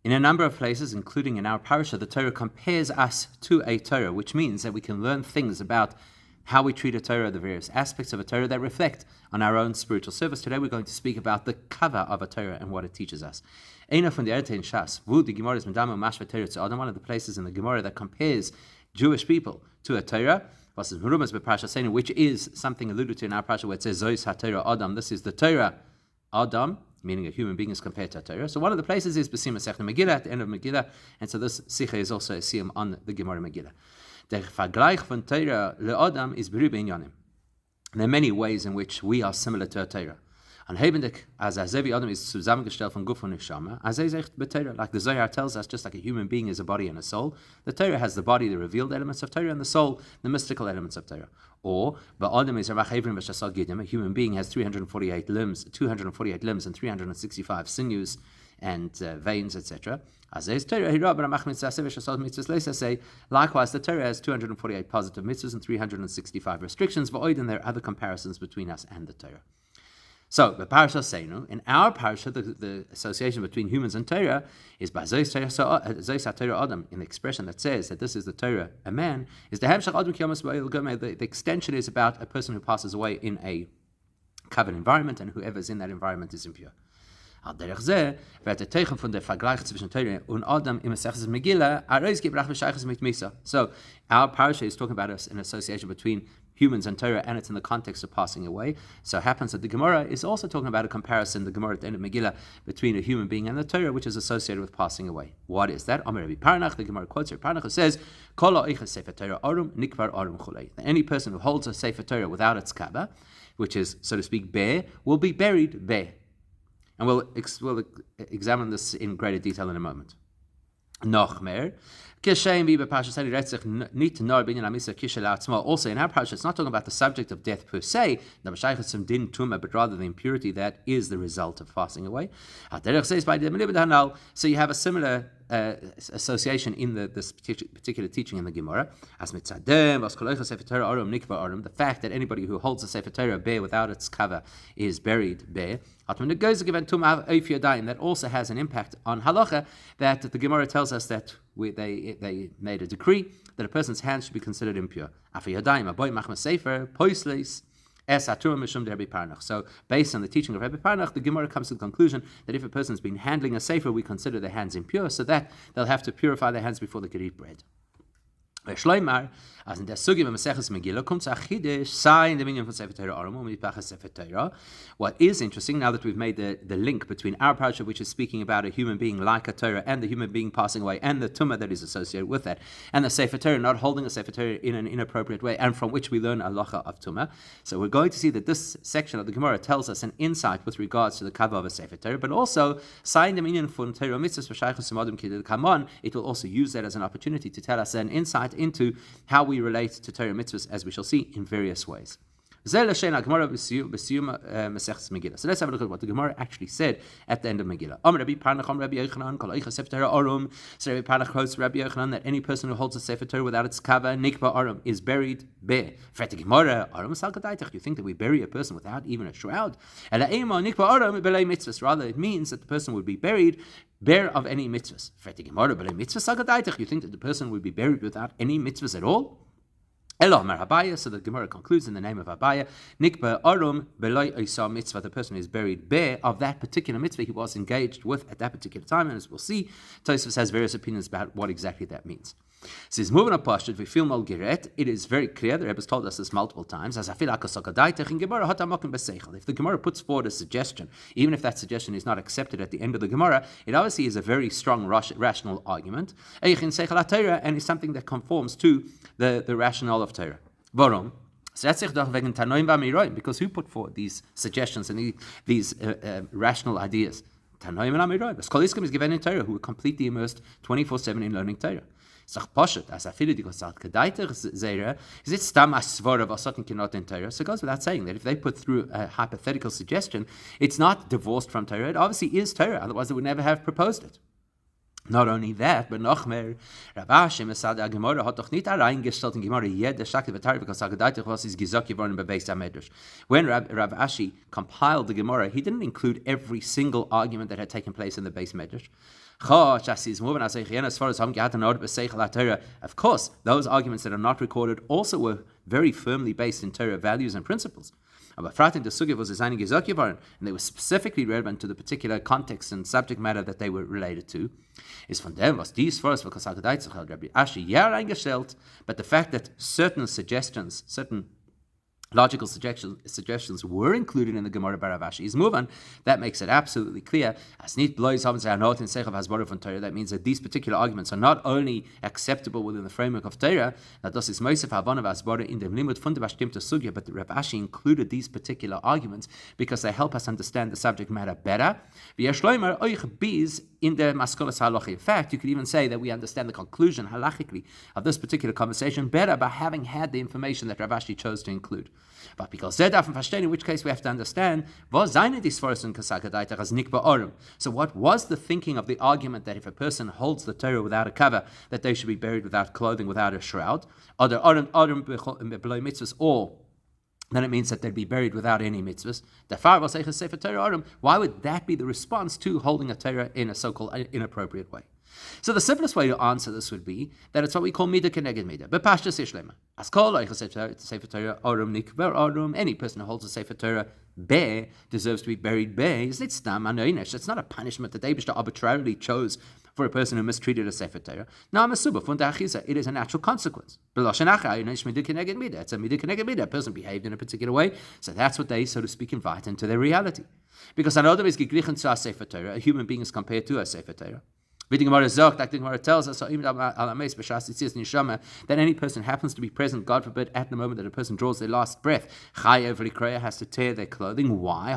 In a number of places, including in our parasha, the Torah compares us to a Torah, which means that we can learn things about how we treat a Torah, the various aspects of a Torah that reflect on our own spiritual service. Today we're going to speak about the cover of a Torah and what it teaches us. One of the places in the Gemara that compares Jewish people to a Torah, which is something alluded to in our parasha where it says, Zois HaTorah Adam, this is the Torah Adam, meaning a human being is compared to a Torah. So one of the places is B'sim Masechta Megillah, at the end of Megillah, and so this Sikha is also a siyum on the Gemara Megillah. Der Vergleich von Torah le'Adam is berube inyanim. There are many ways in which we are similar to a Torah. An hebendik as Azevi Adam is zusammengestellt von Guf und Neshama, like the Zohar tells us, just like a human being is a body and a soul, the Torah has the body, the revealed elements of Torah, and the soul, the mystical elements of Torah. Or, Adam is a human being has 248 limbs and 365 sinews and veins, etc. Likewise, the Torah has 248 positive mitzvahs and 365 restrictions. And there are other comparisons between us and the Torah. So, the parasha Seinu, in our parasha, the association between humans and Torah is by Zois HaTorah Adam, in the expression that says that this is the Torah, a man, is the Hemshach Adam Kiyamas Ba'il Gomeh. The extension is about a person who passes away in a covered environment, and whoever is in that environment is impure. Al derech zeh wird der Teichen von der Vergleich zwischen Torah und Adam im Masechtas Megillah arois gebracht b'shaychus mit Misa. So our parasha is talking about an association between humans and Torah, and it's in the context of passing away. So it happens that the Gemara is also talking about a comparison, the Gemara at the end of Megillah, between a human being and the Torah, which is associated with passing away. What is that? Amar Rabbi Parnach, the Gemara quotes Rabbi Parnach, who says, Kol ha'oiches sefer Torah arum nikvar arum chulei. Any person who holds a sefer Torah without its kaba, which is, so to speak, bare, will be buried bare. And we'll examine this in greater detail in a moment. Nochmer, also in our parasha, it's not talking about the subject of death per se, but rather the impurity that is the result of passing away. So you have a similar association in this particular teaching in the Gemara. The fact that anybody who holds a Sefer Torah bare without its cover is buried bare. That also has an impact on halacha, that the Gemara tells us that they made a decree that a person's hands should be considered impure. So, based on the teaching of Rabbi Parnach, the Gemara comes to the conclusion that if a person's been handling a sefer, we consider their hands impure, so that they'll have to purify their hands before they could eat bread. Shloimar, as in der Sugi Masechtas Megillah, kommt a Chidesh, sai in the minyan von Sefer Torah Arum, mitpachas Sefer Torah. What is interesting, now that we've made the link between our parasha, which is speaking about a human being like a Torah, and the human being passing away, and the tumah that is associated with that, and the Sefer Torah not holding a Sefer Torah in an inappropriate way, and from which we learn halacha of tumah. So we're going to see that this section of the Gemara tells us an insight with regards to the cover of a Sefer Torah, but also, sai in the minyan von Torah mitzvahs v'shaychus u'madam kidei kamon, it will also use that as an opportunity to tell us an insight into how we relate to Torah mitzvahs, as we shall see in various ways. So let's have a look at what the Gemara actually said at the end of Megillah. Rabbi Parnach quotes Rabbi Yochanan that any person who holds a Sefer Torah without its cover, nikba arum, is buried bare. You think that we bury a person without even a shroud? Rather, it means that the person would be buried bare of any mitzvahs. You think that the person would be buried without any mitzvahs at all? So the Gemara concludes in the name of Abaya, Nikba Arum Beloi Isa mitzvah, the person is buried bare of that particular mitzvah he was engaged with at that particular time, and as we'll see, Tosfos has various opinions about what exactly that means. Since moving up past we feel Molgiret, it is very clear, the Rebbe has told us this multiple times, if the Gemara puts forward a suggestion, even if that suggestion is not accepted at the end of the Gemara, it obviously is a very strong rational argument, and is something that conforms to the rationale of Torah. Warum? Because who put forward these suggestions and these rational ideas? Tanoim and Amiroi. The Skoliskim is given in Torah, who were completely immersed 24/7 in learning Torah. So it goes without saying that if they put through a hypothetical suggestion, it's not divorced from Torah. It obviously is Torah, otherwise they would never have proposed it. Not only that, but noch mehr, Rav Ashi Mesad Gemara hat doch nicht reingestellt in Gemara jede Shakti v'Torah because Agadaytich was his Gizak geworden bei Beis HaMedrash. When Rav Ashi compiled the Gemara, he didn't include every single argument that had taken place in the Beis Medrash. Of course, those arguments that are not recorded also were very firmly based in Torah values and principles. And they were specifically relevant to the particular context and subject matter that they were related to. But the fact that certain suggestions, certain logical suggestions were included in the Gemara Bar Avashi is Muvan. That makes it absolutely clear. That means that these particular arguments are not only acceptable within the framework of Torah, but the Rav Ashi included these particular arguments because they help us understand the subject matter better. In fact, you could even say that we understand the conclusion halachically of this particular conversation better by having had the information that Rav Ashi chose to include. But because in which case we have to understand, so what was the thinking of the argument that if a person holds the Torah without a cover, that they should be buried without clothing, without a shroud, or then it means that they'd be buried without any mitzvahs. Why would that be the response to holding a Torah in a so-called inappropriate way? So the simplest way to answer this would be that it's what we call midah keneged midah. B'pashtus ishlema. As kol sefer Torah orum nikbar orum. Any person who holds a sefer Torah be deserves to be buried be. It's not a punishment that they arbitrarily chose for a person who mistreated a sefer Torah. It is a natural consequence. It's a midah keneged midah. A person behaved in a particular way, so that's what they, so to speak, invite into their reality. Because another is geglichen to a sefer Torah. A human being is compared to a sefer Torah. The Gemara tells us that any person happens to be present, God forbid, at the moment that a person draws their last breath, has to tear their clothing. Why?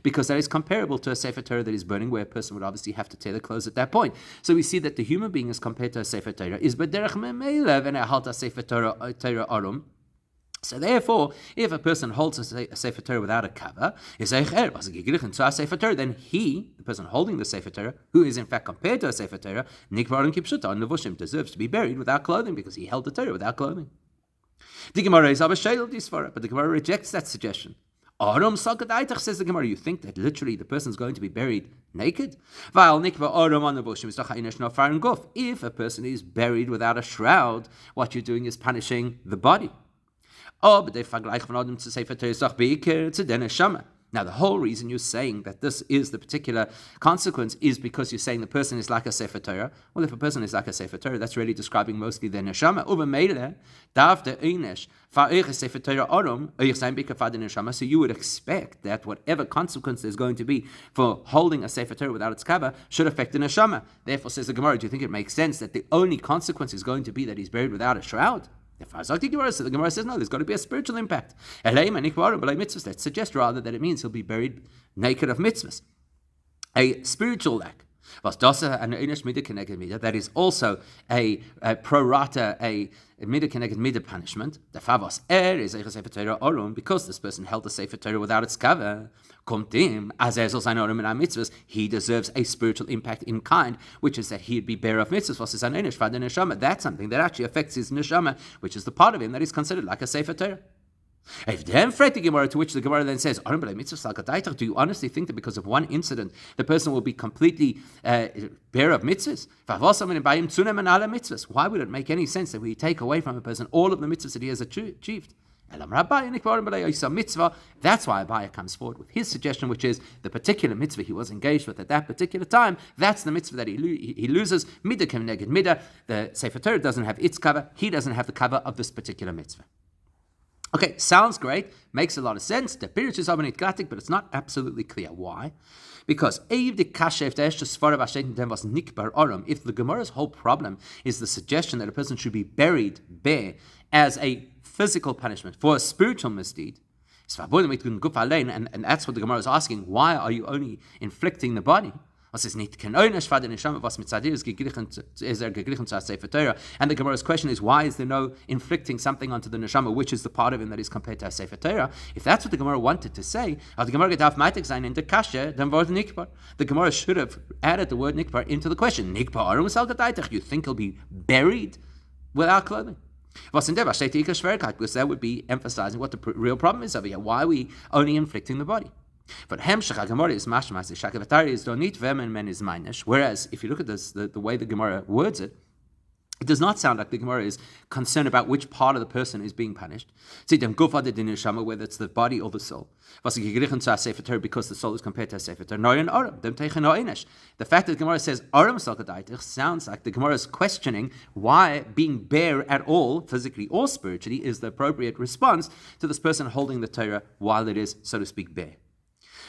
Because that is comparable to a sefer Torah that is burning, where a person would obviously have to tear the clothes at that point. So we see that the human being is compared to a sefer Torah is b'derech memelev and a sefer Torah arum. So therefore, if a person holds a Sefer Torah without a cover, then he, the person holding the Sefer Torah, who is in fact compared to a Sefer Torah, deserves to be buried without clothing because he held the Torah without clothing. The Gemara is but the Gemara rejects that suggestion. Says the Gemara, you think that literally the person is going to be buried naked? If a person is buried without a shroud, what you're doing is punishing the body. Now, the whole reason you're saying that this is the particular consequence is because you're saying the person is like a Sefer Torah. Well, if a person is like a Sefer Torah, that's really describing mostly the neshama. So you would expect that whatever consequence there's going to be for holding a Sefer Torah without its cover should affect the neshama. Therefore, says the Gemara, do you think it makes sense that the only consequence is going to be that he's buried without a shroud? So the Gemara says, no, there's got to be a spiritual impact. That suggests rather that it means he'll be buried naked of mitzvahs. A spiritual lack. That is also a prorata, a midah keneged midah punishment. The favos is a sefer Torah orum, because this person held the sefer Torah without its cover. He deserves a spiritual impact in kind, which is that he'd be bearer of mitzvahs. That's something that actually affects his neshama, which is the part of him that is considered like a sefer Torah. If then fret the Gemara, to which the Gemara then says, do you honestly think that because of one incident the person will be completely bearer of mitzvahs? Why would it make any sense that we take away from a person all of the mitzvahs that he has achieved? That's why Abaya comes forward with his suggestion, which is the particular mitzvah he was engaged with at that particular time. That's the mitzvah that he loses. Midah keneged midah. The Sefer Torah doesn't have its cover. He doesn't have the cover of this particular mitzvah. Okay, sounds great, makes a lot of sense. The Pirush is gratic, but it's not absolutely clear. Why? Because if the Gemara's whole problem is the suggestion that a person should be buried bare as a physical punishment for a spiritual misdeed, and that's what the Gemara is asking, why are you only inflicting the body? And the Gemara's question is, why is there no inflicting something onto the neshama, which is the part of him that is compared to a Sefer Torah? If that's what the Gemara wanted to say, the Gemara should have added the word nikbar into the question. You think he'll be buried without clothing? Because that would be emphasizing what the real problem is over here. Why are we only inflicting the body? But Hemshech Gemara is mashmas is shakavatari is donit vemen men is minish. Whereas if you look at this, the way the Gemara words it, it does not sound like the Gemara is concerned about which part of the person is being punished. Whether it's the body or the soul. Because the soul is compared to a Sefer Torah. The fact that the Gemara says sounds like the Gemara is questioning why being bare at all, physically or spiritually, is the appropriate response to this person holding the Torah while it is, so to speak, bare.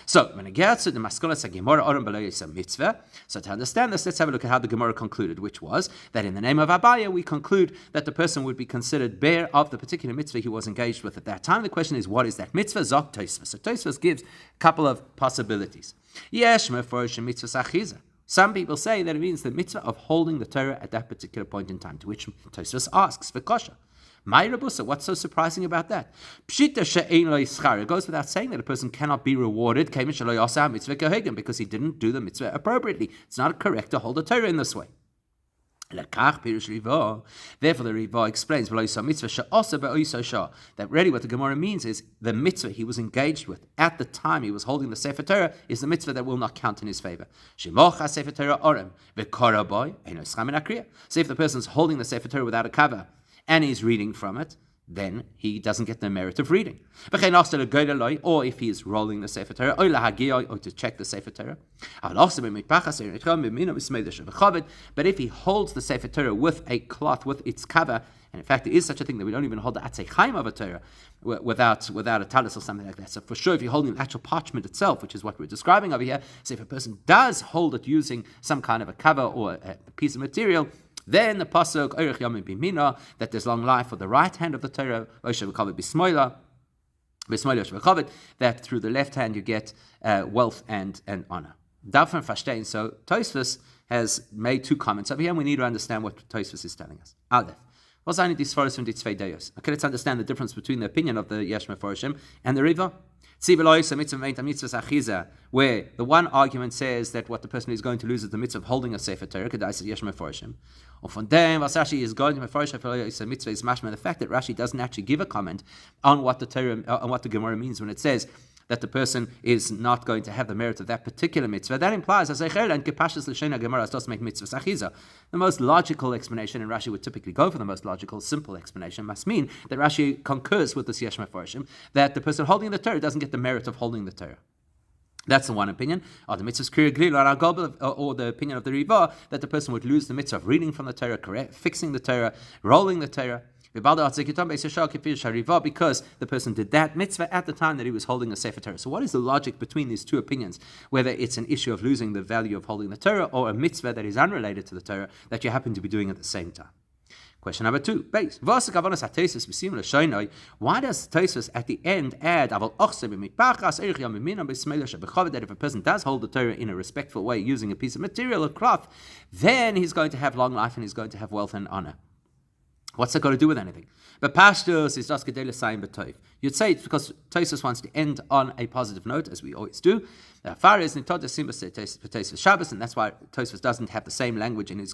So, when it gets to the Maskolas Gemara Oram Below Yisa Mitzvah, so to understand this, let's have a look at how the Gemara concluded, which was that in the name of Abaya, we conclude that the person would be considered bare of the particular mitzvah he was engaged with at that time. The question is, what is that mitzvah? Zok Tosfos. So Tosfos gives a couple of possibilities. Yesh Meforshim Mitzvah Achiza. Some people say that it means the mitzvah of holding the Torah at that particular point in time, to which Tosfos asks, V'kosha. My Rabusa, what's so surprising about that? It goes without saying that a person cannot be rewarded because he didn't do the mitzvah appropriately. It's not correct to hold a Torah in this way. Therefore, the Riva explains that really what the Gemara means is the mitzvah he was engaged with at the time he was holding the Sefer Torah is the mitzvah that will not count in his favor. So if the person is holding the Sefer Torah without a cover, and he's reading from it, then he doesn't get the merit of reading. Or if he is rolling the Sefer Torah, or to check the Sefer Torah. But if he holds the Sefer Torah with a cloth, with its cover, and in fact there is such a thing that we don't even hold the Atzei Chaim of a Torah without a talis or something like that. So for sure, if you're holding the actual parchment itself, which is what we're describing over here, so if a person does hold it using some kind of a cover or a piece of material, then the pasuk Oirech Yomim Bimina, that there's long life for the right hand of the Torah, that through the left hand you get wealth and honor. Davon Fashtein. So Tosfos has made two comments over here, and we need to understand what Tosfos is telling us. Aleph. Okay, let's understand the difference between the opinion of the Yesh Meforshim and the Riva. Where the one argument says that what the person is going to lose is the mitzvah of holding a Sefer Torah, or from them, Rashi is going to mitzvah is mashma. The fact that Rashi doesn't actually give a comment on what the Torah, on what the Gemara means when it says that the person is not going to have the merit of that particular mitzvah, that implies the most logical explanation, and Rashi would typically go for the most logical, simple explanation, must mean that Rashi concurs with this Yesh Meforshim, that the person holding the Torah doesn't get the merit of holding the Torah. That's the one opinion. Or the mitzvah's or the opinion of the Riva, that the person would lose the mitzvah of reading from the Torah, fixing the Torah, rolling the Torah, because the person did that mitzvah at the time that he was holding the Sefer Torah. So what is the logic between these two opinions, whether it's an issue of losing the value of holding the Torah or a mitzvah that is unrelated to the Torah that you happen to be doing at the same time? Question number 2, base. Why does Tosfos at the end add that if a person does hold the Torah in a respectful way using a piece of material or cloth, then he's going to have long life and he's going to have wealth and honor? What's that got to do with anything? But Pashtus is just Gedele Sayim B'Toiv. You'd say it's because Tosfos wants to end on a positive note, as we always do. Faris Nitoda Simba Tosfos Shabbos, and that's why Tosfos doesn't have the same language in his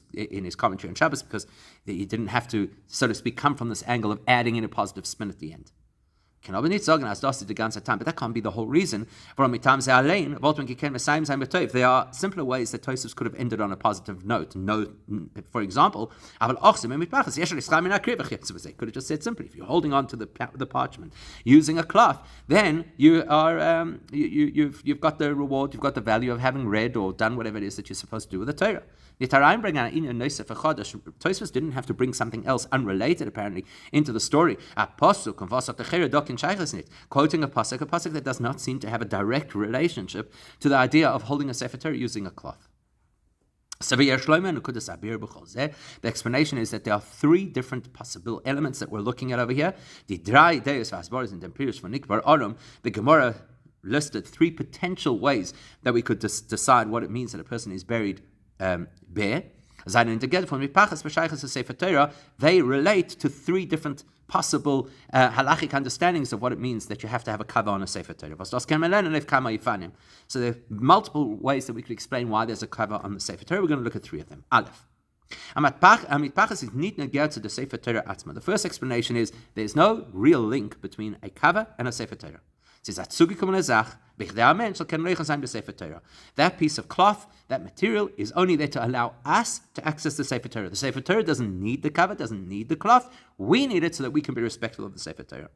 commentary on Shabbos, because he didn't have to, so to speak, come from this angle of adding in a positive spin at the end. But that can't be the whole reason. There are simpler ways that Tosfos could have ended on a positive note. For example, could have just said simply, if you're holding on to the parchment using a cloth, then you are you've got the reward, you've got the value of having read or done whatever it is that you're supposed to do with the Torah. Tosfos didn't have to bring something else unrelated, apparently, into the story. Quoting a pasuk that does not seem to have a direct relationship to the idea of holding a Sefer Torah using a cloth. The explanation is that there are 3 different possible elements that we're looking at over here. The Gemara listed 3 potential ways that we could decide what it means that a person is buried bare. They relate to 3 different possible halachic understandings of what it means that you have to have a cover on a Sefer Torah. So there are multiple ways that we could explain why there's a cover on the Sefer Torah. We're going to look at 3 of them. Aleph. The first explanation is there's no real link between a cover and a Sefer Torah. That piece of cloth, that material, is only there to allow us to access the Sefer Torah. The Sefer Torah doesn't need the cover, doesn't need the cloth. We need it so that we can be respectful of the Sefer Torah.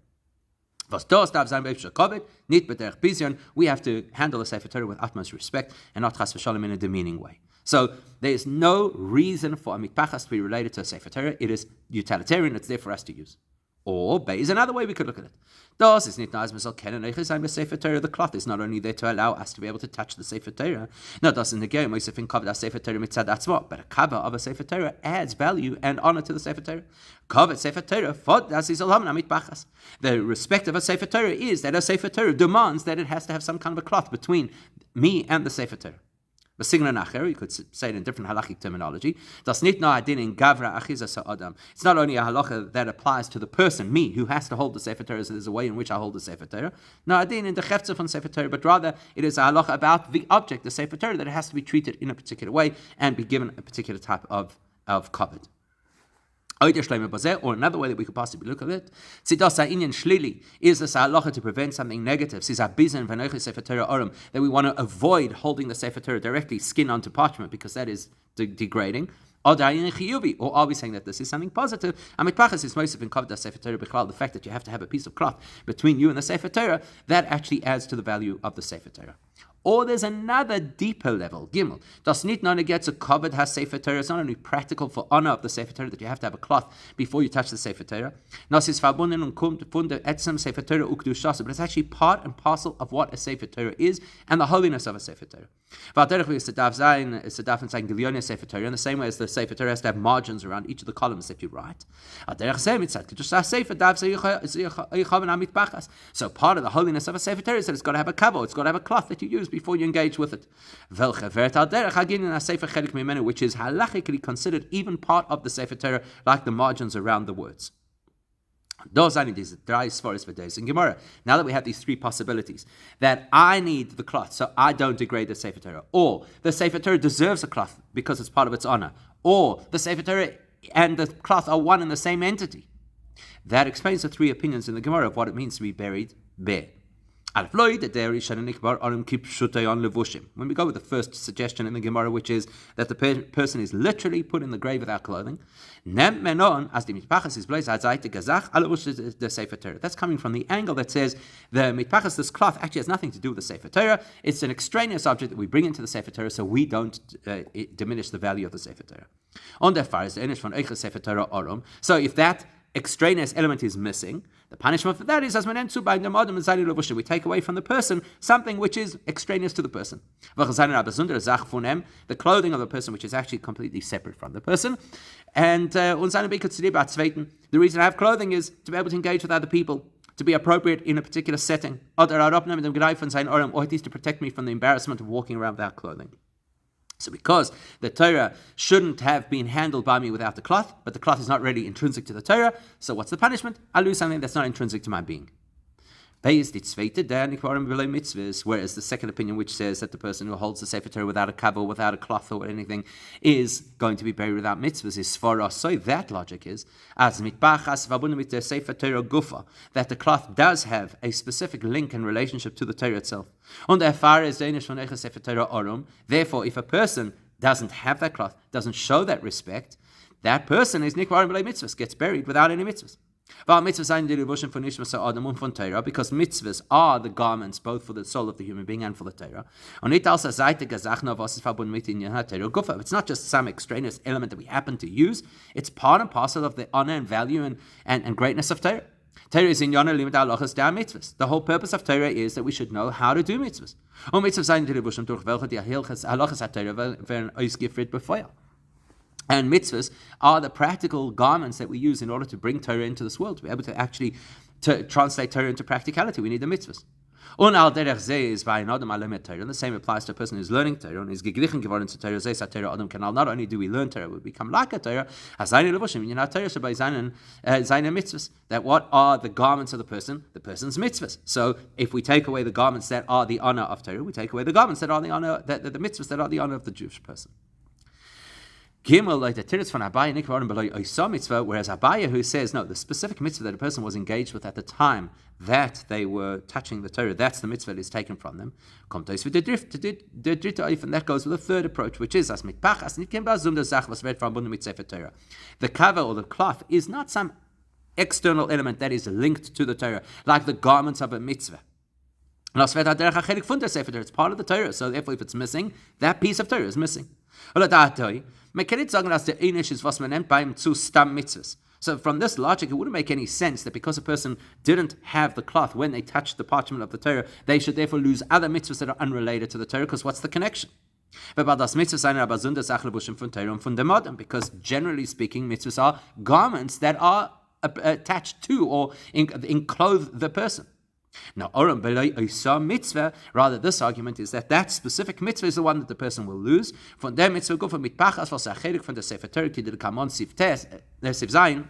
We have to handle the Sefer Torah with utmost respect and not chas v'shalom in a demeaning way. So there is no reason for a mitpachas to be related to a Sefer Torah. It is utilitarian, it's there for us to use. Or is another way we could look at it. The cloth is not only there to allow us to be able to touch the Sefer Torah. No, but a cover of a Sefer Torah adds value and honor to the Sefer Torah. The respect of a Sefer Torah is that a Sefer Torah demands that it has to have some kind of a cloth between me and the Sefer Torah. You could say it in different halachic terminology. It's not only a halacha that applies to the person, me, who has to hold the Sefer Torah, so there's a way in which I hold the Sefer Torah. No, adin in the chefza from Sefer Torah, but rather it is a halacha about the object, the Sefer Torah, that it has to be treated in a particular way and be given a particular type of kavod. Or another way that we could possibly look at it, is this halacha to prevent something negative, that we want to avoid holding the Sefer Torah directly, skin onto parchment, because that is degrading. Or are we saying that this is something positive? The fact that you have to have a piece of cloth between you and the Sefer Torah, that actually adds to the value of the Sefer Torah. Or there's another deeper level, Gimel. Das nicht nur gets a covered has Sefer Torah. It's not only practical for honor of the Sefer Torah that you have to have a cloth before you touch the Sefer Torah. But it's actually part and parcel of what a Sefer Torah is and the holiness of a Sefer Torah. In the same way as the Sefer Torah has to have margins around each of the columns that you write. So part of the holiness of a Sefer Torah is that it's got to have a cover, it's got to have a cloth that you use before you engage with it. Which is halachically considered even part of the Sefer Torah, like the margins around the words. Now that we have these three possibilities, that I need the cloth so I don't degrade the Sefer Torah, or the Sefer Torah deserves a cloth because it's part of its honor, or the Sefer Torah and the cloth are one and the same entity, that explains the three opinions in the Gemara of what it means to be buried bare. When we go with the first suggestion in the Gemara, which is that the person is literally put in the grave without clothing, that's coming from the angle that says the mitpachas, this cloth, actually has nothing to do with the Sefer Torah. It's an extraneous object that we bring into the Sefer Torah, so we don't diminish the value of the Sefer Torah. So if that extraneous element is missing, the punishment for that is as we take away from the person something which is extraneous to the person. The clothing of the person which is actually completely separate from the person. And the reason I have clothing is to be able to engage with other people, to be appropriate in a particular setting, or at least to protect me from the embarrassment of walking around without clothing. So because the Torah shouldn't have been handled by me without the cloth, but the cloth is not really intrinsic to the Torah, so what's the punishment? I lose something that's not intrinsic to my being. Whereas the second opinion, which says that the person who holds the Sefer Torah without a cover, without a cloth or anything, is going to be buried without mitzvahs, is svara. So that logic is, as mitpachas vabun mit the Sefer Torah gufa, that the cloth does have a specific link and relationship to the Torah itself. Therefore, if a person doesn't have that cloth, doesn't show that respect, that person is nikvar b'lei mitzvahs, gets buried without any mitzvahs. Because mitzvahs are the garments both for the soul of the human being and for the Torah. It's not just some extraneous element that we happen to use, it's part and parcel of the honor and value and greatness of Torah. Torah is in Yonah limit halachas da mitzvahs. The whole purpose of Torah is that we should know how to do mitzvahs. And mitzvahs are the practical garments that we use in order to bring Torah into this world. To be able to actually translate Torah into practicality, we need the mitzvahs. And the same applies to a person who's learning Torah and is geglichen geworden to Torah. Not only do we learn Torah, we become like a Torah. That what are the garments of the person? The person's mitzvahs. So if we take away the garments that are the honor of Torah, we take away the garments that are the honor, the mitzvahs that are the honor of the Jewish person. Gimel, like the Tiritz from Abaye, Nikvarim below Oisa mitzvah, whereas Abaye, who says, no, the specific mitzvah that a person was engaged with at the time that they were touching the Torah, that's the mitzvah that is taken from them. And that goes with a third approach, which is, the cover or the cloth is not some external element that is linked to the Torah, like the garments of a mitzvah. It's part of the Torah, so therefore if it's missing, that piece of Torah is missing. So from this logic, it wouldn't make any sense that because a person didn't have the cloth when they touched the parchment of the Torah, they should therefore lose other mitzvahs that are unrelated to the Torah, because what's the connection? Because generally speaking, mitzvahs are garments that are attached to or enclose the person. Now, mitzvah, rather, this argument is that specific mitzvah is the one that the person will lose. Von der mitzvah go von mitpachas was acherik von der Sefer Torah ki der kamon sif zayin.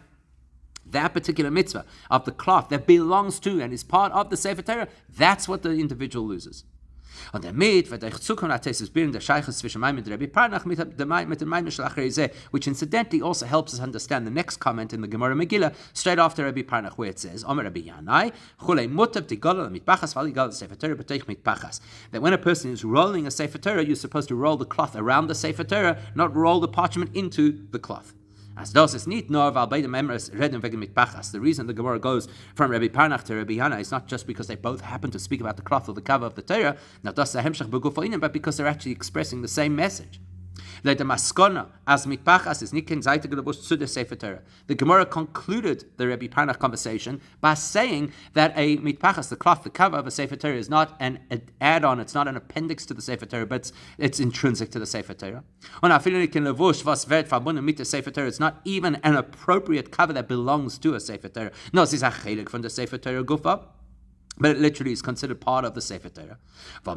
That particular mitzvah of the cloth that belongs to and is part of the Sefer Torah, that's what the individual loses. Und damit wird euch Zukunft des Bilden der Scheiches zwischen Maim und Rabbi Parnach mit dem Maim Shlachreizeh, which incidentally also helps us understand the next comment in the Gemara Megillah straight after Rabbi Parnach, where it says, Omer Rabbi Yanai, Chulei mutav tigola mitpachas v'aligal Sefer Torah b'teich mitpachas. That when a person is rolling a Sefer Torah, you're supposed to roll the cloth around the Sefer Torah, not roll the parchment into the cloth. As das is nicht nur weil beide members reden wegen mitpachas. The reason the Gemara goes from Rabbi Parnach to Rabbi Yana is not just because they both happen to speak about the cloth or the cover of the Torah, not das hemshach begufo, but because they're actually expressing the same message. The Gemara concluded the Rabbi Parnach conversation by saying that a mitpachas, the cloth, the cover of a Sefer Torah, is not an add-on, it's not an appendix to the Sefer Torah, but it's intrinsic to the Sefer Torah. It's not even an appropriate cover that belongs to a Sefer Torah. No, it's a chelek from the Sefer Torah gufa. But it literally is considered part of the Sefer Torah. You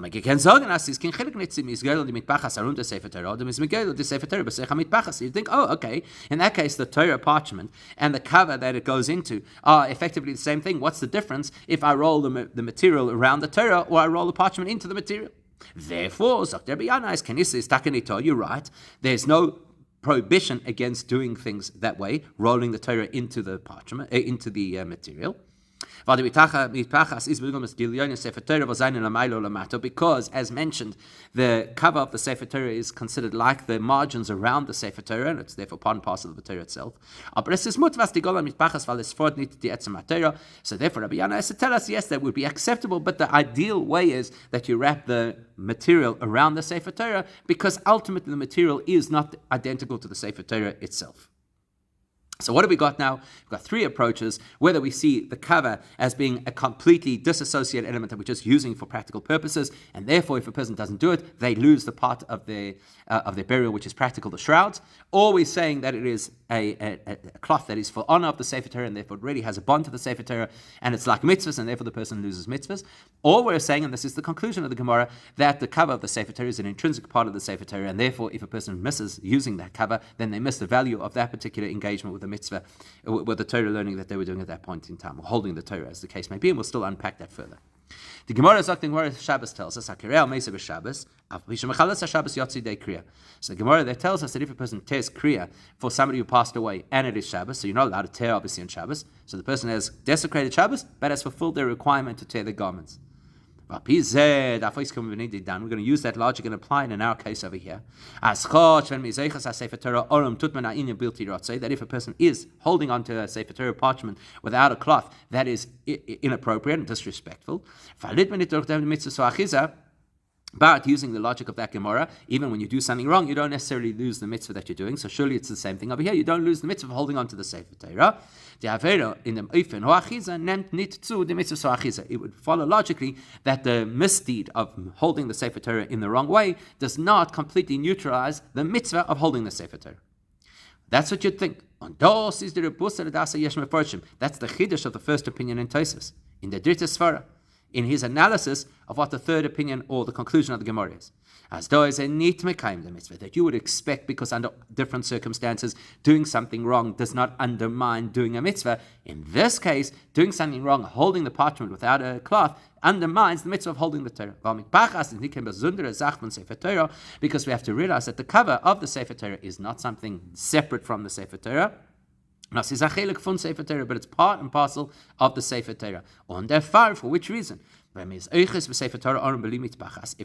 think, oh, okay, in that case, the Torah parchment and the cover that it goes into are effectively the same thing. What's the difference if I roll the material around the Torah or I roll the parchment into the material? Therefore, you're right, there's no prohibition against doing things that way, rolling the Torah into the parchment, into the material. Because, as mentioned, the cover of the Sefer Torah is considered like the margins around the Sefer Torah, and it's therefore part and parcel of the Torah itself. So therefore, Rabbi Yana has to tell us, yes, that would be acceptable, but the ideal way is that you wrap the material around the Sefer Torah, because ultimately the material is not identical to the Sefer Torah itself. So what have we got now? We've got three approaches, whether we see the cover as being a completely disassociated element that we're just using for practical purposes, and therefore if a person doesn't do it, they lose the part of their burial which is practical, the shrouds, or we're saying that it is a cloth that is for honor of the Sefer Torah and therefore it really has a bond to the Sefer Torah, and it's like mitzvahs and therefore the person loses mitzvahs, or we're saying, and this is the conclusion of the Gemara, that the cover of the Sefer Torah is an intrinsic part of the Sefer Torah, and therefore if a person misses using that cover, then they miss the value of that particular engagement with the mitzvah, with the Torah learning that they were doing at that point in time, or holding the Torah as the case may be, and we'll still unpack that further. The Gemara Shabbos tells us, so the Gemara there tells us that if a person tears kriya for somebody who passed away and it is Shabbos, so you're not allowed to tear obviously on Shabbos, so the person has desecrated Shabbos but has fulfilled their requirement to tear their garments. We're going to use that logic and apply it in our case over here. That if a person is holding onto a Sefer Torah parchment without a cloth, that is inappropriate and disrespectful. But using the logic of that Gemara, even when you do something wrong, you don't necessarily lose the mitzvah that you're doing. So surely it's the same thing over here. You don't lose the mitzvah of holding on to the Sefer Torah. It would follow logically that the misdeed of holding the Sefer Torah in the wrong way does not completely neutralize the mitzvah of holding the Sefer Torah. That's what you'd think. That's the chiddush of the first opinion in Tosfos, in the Dritte Svara. in his analysis of what the third opinion or the conclusion of the Gemara is. As though is a neat mekayim the mitzvah that you would expect, because under different circumstances doing something wrong does not undermine doing a mitzvah. In this case, doing something wrong, holding the parchment without a cloth, undermines the mitzvah of holding the Torah. Because we have to realize that the cover of the Sefer Torah is not something separate from the Sefer Torah. But it's part and parcel of the Sefer Torah. And therefore, for which reason? If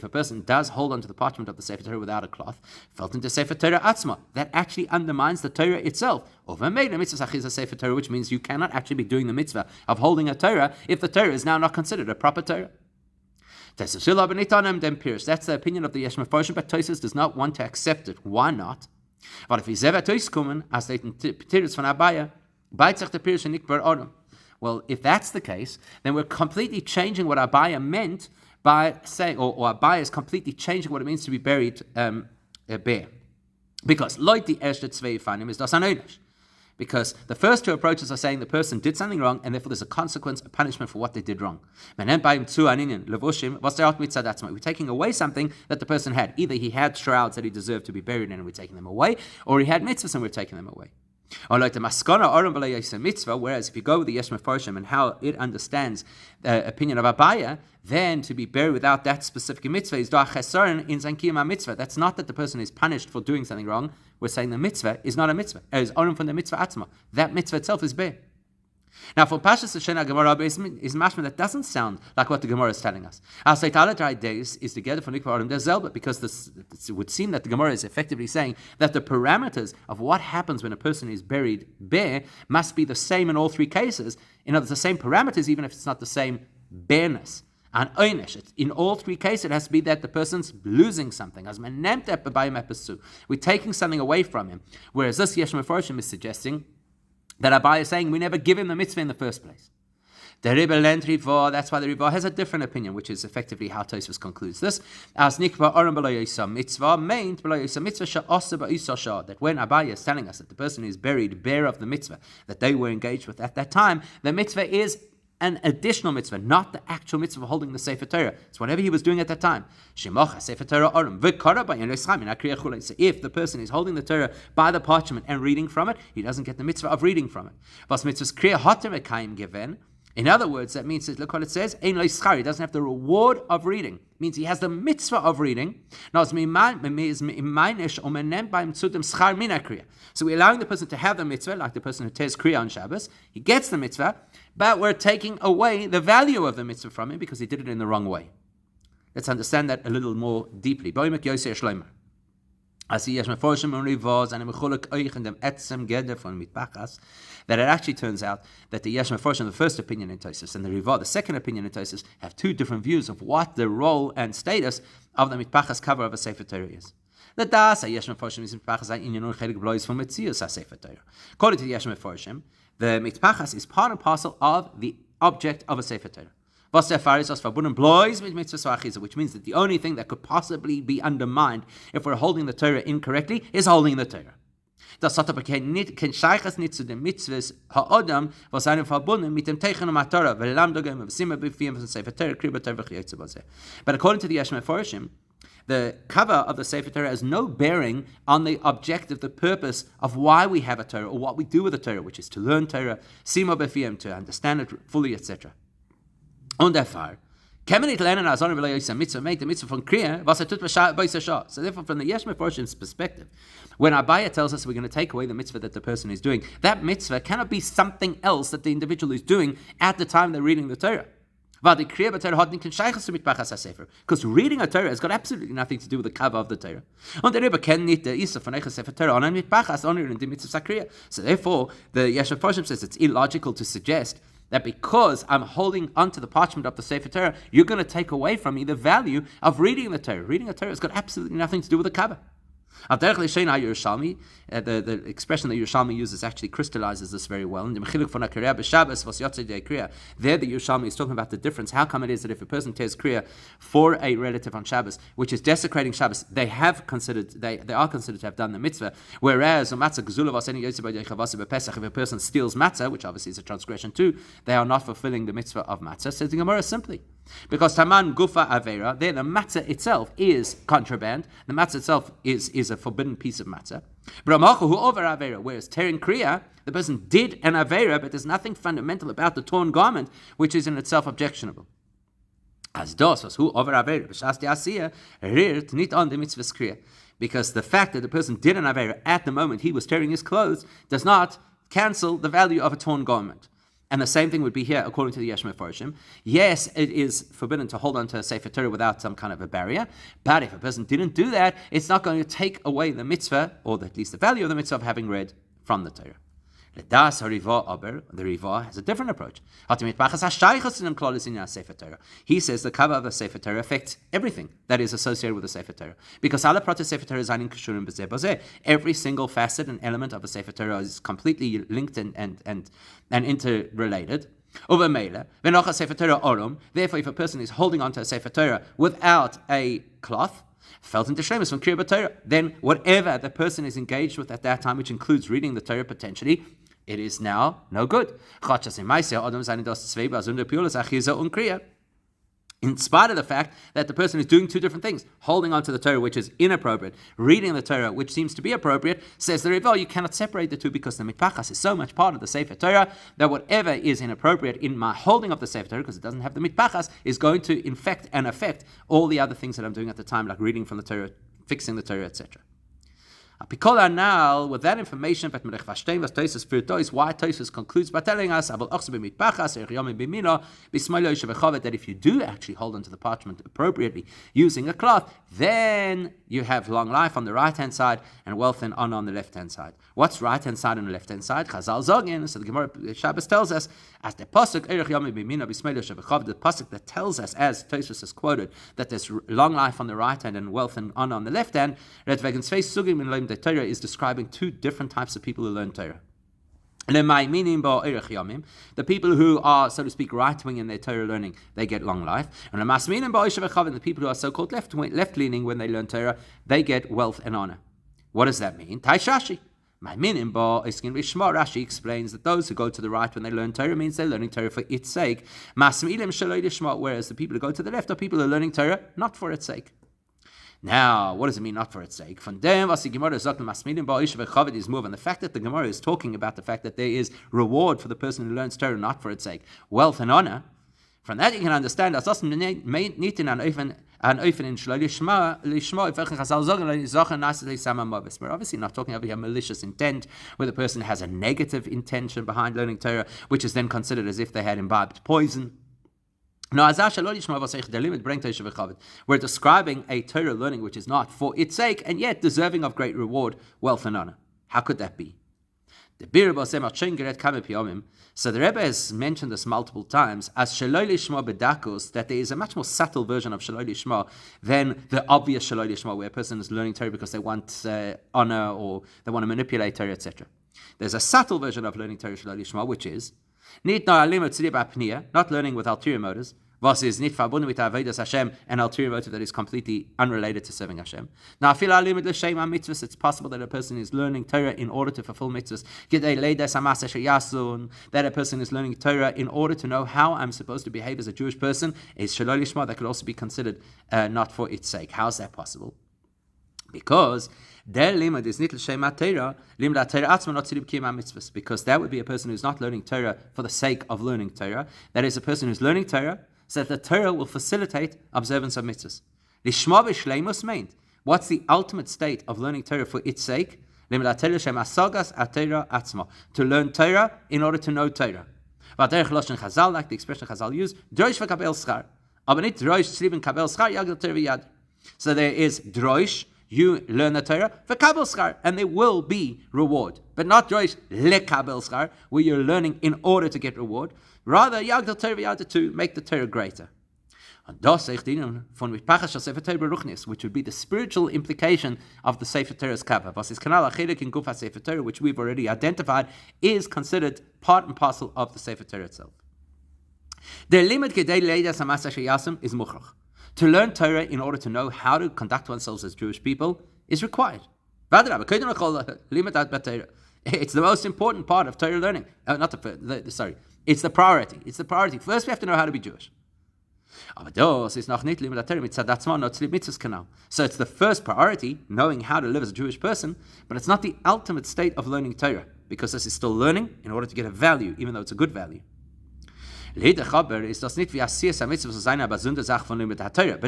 a person does hold onto the parchment of the Sefer Torah without a cloth, felt into Sefer Torah atzma, that actually undermines the Torah itself. Which means you cannot actually be doing the mitzvah of holding a Torah if the Torah is now not considered a proper Torah. That's the opinion of the Yesh Mefarshim, but Tosfos does not want to accept it. Why not? But if he's ever kommen, as they Tiris von Abaya, beitzach the Pirish nicht bar Adam. Well, if that's the case, then we're completely changing what Abaya meant by saying, or Abaya is completely changing what it means to be buried bare. Because Leut die erste zwei Fanim is das anoinish. Because the first two approaches are saying the person did something wrong, and therefore there's a consequence, a punishment for what they did wrong. We're taking away something that the person had. Either he had shrouds that he deserved to be buried in, and we're taking them away, or he had mitzvahs and we're taking them away. Whereas if you go with the Yesh Mefarshim and how it understands the opinion of Abaya, then to be buried without that specific mitzvah is da chesaron in zain kiyum mitzvah. That's not that the person is punished for doing something wrong. We're saying the mitzvah is not a mitzvah. It is orim from the mitzvah atzma. That mitzvah itself is bare. Now, for Pashas Shena Gemara is mashma that doesn't sound like what the Gemara is telling us. Our Saitala days is together for Nikva Adam Zelba, because it would seem that the Gemara is effectively saying that the parameters of what happens when a person is buried bare must be the same in all three cases. In other words, the same parameters, even if it's not the same bareness. And oynish, in all three cases, it has to be that the person's losing something. As we're taking something away from him. Whereas this Yesh Mefarshim is suggesting that Abai is saying we never give him the mitzvah in the first place. The Rebbe lent Riva, that's why the Riva has a different opinion, which is effectively how Tosfos concludes this. As Nikva Oram B'lo mitzvah, meant B'lo mitzvah sha'asa ba'isa shah, that when Abai is telling us that the person is buried bare of the mitzvah that they were engaged with at that time, the mitzvah is an additional mitzvah, not the actual mitzvah of holding the Sefer Torah. It's whatever he was doing at that time. So if the person is holding the Torah by the parchment and reading from it, he doesn't get the mitzvah of reading from it. In other words, that means, look what it says, he doesn't have the reward of reading. It means he has the mitzvah of reading. So we're allowing the person to have the mitzvah, like the person who tears kriya on Shabbos. He gets the mitzvah, but we're taking away the value of the mitzvah from him because he did it in the wrong way. Let's understand that a little more deeply. That it actually turns out that the Yesh Mefarshim, the first opinion in Tosfos, and the Riva, the second opinion in Tosfos, have two different views of what the role and status of the mitpachas cover of a Sefer Torah is. The Das Yesh Mefarshim is mitpachas inyanun chelik blois from mitzias Sefer Torah. According to the Yesh Mefarshim, the mitpachas is part and parcel of the object of a Sefer Torah. Which means that the only thing that could possibly be undermined if we're holding the Torah incorrectly is holding the Torah. Das hat aber kein Scheiches nicht zu den Mitzvahs ha'odam, was einem verbunden mit dem Teichen und Matorah, weil Lamdogem, V'sima B'fiyim, V'sefer Torah, Kriba Torah, V'chiyotze B'zeh. But according to the Yesh Mefarshim, the cover of the Sefer Torah has no bearing on the objective, the purpose of why we have a Torah, or what we do with the Torah, which is to learn Torah, Sima B'fiyim, to understand it fully, etc. Und therefore, kann man nicht lernen, als andere mitzvah, make the mitzvah von Kriya, was tut bei Shah. So therefore, from the Yesh Mefarshim's perspective, when Abaya tells us we're going to take away the mitzvah that the person is doing, that mitzvah cannot be something else that the individual is doing at the time they're reading the Torah. Because reading a Torah has got absolutely nothing to do with the cover of the Torah. So therefore, the Yesh Mefarshim says it's illogical to suggest that because I'm holding onto the parchment of the Sefer Torah, you're going to take away from me the value of reading the Torah. Reading the Torah has got absolutely nothing to do with the cover. The expression that Yerushalmi uses actually crystallizes this very well. There, the Yerushalmi is talking about the difference. How come it is that if a person tears kriya for a relative on Shabbos, which is desecrating Shabbos, they are considered to have done the mitzvah, whereas if a person steals matzah, which obviously is a transgression too, they are not fulfilling the mitzvah of matzah. Says the Gemara simply, Because Taman Gufa Avera, there the matzah itself is contraband. The matzah itself is a forbidden piece of matzah. Bramachu who over Avera, whereas tearing Kriya, the person did an Avera, but there's nothing fundamental about the torn garment, which is in itself objectionable. As dos was who over Avera, b'shas di'asiyah, rirt nit on the mitzvah's Kriya. Because the fact that the person did an Avera at the moment he was tearing his clothes does not cancel the value of a torn garment. And the same thing would be here, according to the Yesh Mefarshim. Yes, it is forbidden to hold on to a Sefer Torah without some kind of a barrier, but if a person didn't do that, it's not going to take away the mitzvah, or at least the value of the mitzvah of having read from the Torah. The Rivah has a different approach. He says the cover of the Sefer Torah affects everything that is associated with the Sefer Torah. Because every single facet and element of a Sefer Torah is completely linked and interrelated. Therefore, if a person is holding on to a Sefer Torah without a cloth, felt into shlemus from Kriya Torah, then whatever the person is engaged with at that time, which includes reading the Torah potentially, it is now no good. In spite of the fact that the person is doing two different things, holding on to the Torah, which is inappropriate, reading the Torah, which seems to be appropriate, says the Rabbi, you cannot separate the two because the mitpachas is so much part of the Sefer Torah that whatever is inappropriate in my holding of the Sefer Torah, because it doesn't have the mitpachas, is going to infect and affect all the other things that I'm doing at the time, like reading from the Torah, fixing the Torah, etc. Apikola now, with that information, why Tosfos concludes by telling us that if you do actually hold onto the parchment appropriately using a cloth, then you have long life on the right-hand side and wealth and honor on the left-hand side. What's right-hand side and left-hand side? Chazal Zogin, so the Gemara Shabbos tells us, as the pasuk the pasuk that tells us, as Tosfos has quoted, that there's long life on the right hand and wealth and honor on the left hand. The Torah is describing two different types of people who learn Torah. The people who are, so to speak, right-wing in their Torah learning, they get long life. And the people who are so-called left-leaning when they learn Torah, they get wealth and honor. What does that mean? Taishashi. Rashi explains that those who go to the right when they learn Torah means they're learning Torah for its sake. Whereas the people who go to the left are people who are learning Torah not for its sake. Now, what does it mean not for its sake? From them, is more than the fact that the Gemara is talking about the fact that there is reward for the person who learns Torah not for its sake, wealth and honor. From that you can understand that we're obviously not talking over here malicious intent, where the person has a negative intention behind learning Torah, which is then considered as if they had imbibed poison. We're describing a Torah learning which is not for its sake and yet deserving of great reward, wealth and honor. How could that be? So the Rebbe has mentioned this multiple times as Shaloi Lishma Bedakus, that there is a much more subtle version of Shaloi Lishma than the obvious Shaloi Lishma, where a person is learning Torah because they want honor or they want to manipulate Torah, etc. There's a subtle version of learning Torah Shaloi Lishma, which is not learning with ulterior motives, versus nit verbunden with avodas Hashem, an ulterior motive that is completely unrelated to serving Hashem. Now, it's possible that a person is learning Torah in order to fulfill mitzvahs. That a person is learning Torah in order to know how I'm supposed to behave as a Jewish person. Is shaloi lishma, that could also be considered not for its sake. How is that possible? Because because that would be a person who's not learning Torah for the sake of learning Torah. That is a person who's learning Torah so that the Torah will facilitate observance of mitzvahs. Lishma b'shleimus meant. What's the ultimate state of learning Torah for its sake? To learn Torah in order to know Torah. Like the expression Chazal used, so there is droish, you learn the Torah for kabel schar, and there will be reward, but not droish lekabel schar, where you're learning in order to get reward. Rather, yagdel Torah v'yada, to make the Torah greater. Which would be the spiritual implication of the Sefer Torah's cover. Which we've already identified is considered part and parcel of the Sefer Torah itself. The limit is mukhrach. To learn Torah in order to know how to conduct oneself as Jewish people is required. It's the most important part of Torah learning. It's the priority. It's the priority. First, we have to know how to be Jewish. So it's the first priority, knowing how to live as a Jewish person, but it's not the ultimate state of learning Torah, because this is still learning in order to get a value, even though it's a good value. But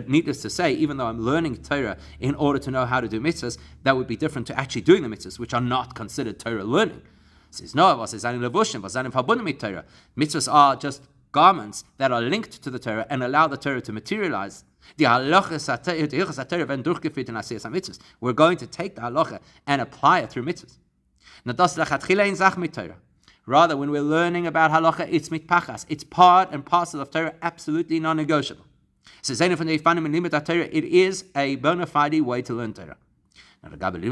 needless to say, even though I'm learning Torah in order to know how to do mitzvahs, that would be different to actually doing the mitzvahs, which are not considered Torah learning. Mitzvahs are just garments that are linked to the Torah and allow the Torah to materialize. We're going to take the halacha and apply it through mitzvahs. Rather, when we're learning about halacha, it's mitpachas. It's part and parcel of Torah, absolutely non-negotiable. It is a bona fide way to learn Torah. But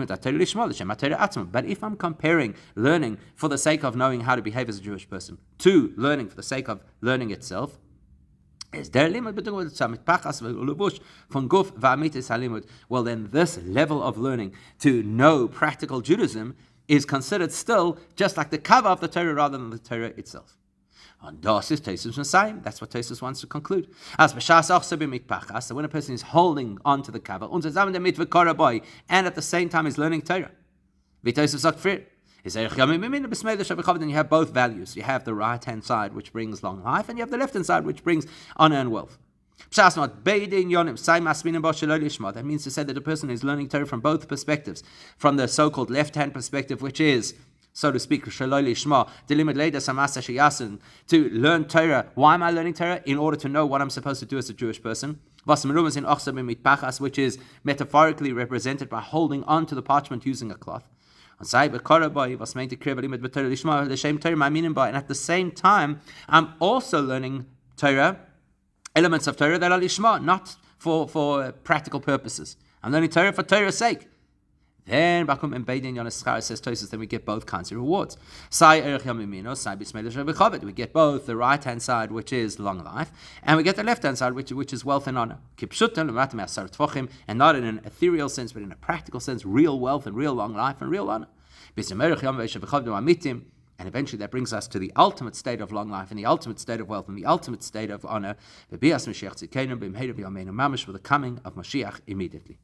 if I'm comparing learning for the sake of knowing how to behave as a Jewish person to learning for the sake of learning itself, well, then this level of learning to know practical Judaism is considered still just like the cover of the Torah rather than the Torah itself. And that's what Tosfos wants to conclude. So when a person is holding on to the cover, and at the same time is learning Torah, then you have both values. You have the right-hand side, which brings long life, and you have the left-hand side, which brings honor and wealth. That means to say that a person is learning Torah from both perspectives, from the so-called left-hand perspective, which is, so to speak, to learn Torah. Why am I learning Torah? In order to know what I'm supposed to do as a Jewish person. Which is metaphorically represented by holding on to the parchment using a cloth. And at the same time, I'm also learning Torah, elements of Torah that are lishma, not for practical purposes. I'm learning Torah for Torah's sake. Then, says Tosfos, then we get both kinds of rewards. We get both the right-hand side, which is long life, and we get the left-hand side, which is wealth and honor. And not in an ethereal sense, but in a practical sense, real wealth and real long life and real honor. And eventually that brings us to the ultimate state of long life and the ultimate state of wealth and the ultimate state of honor, with the coming of Mashiach immediately.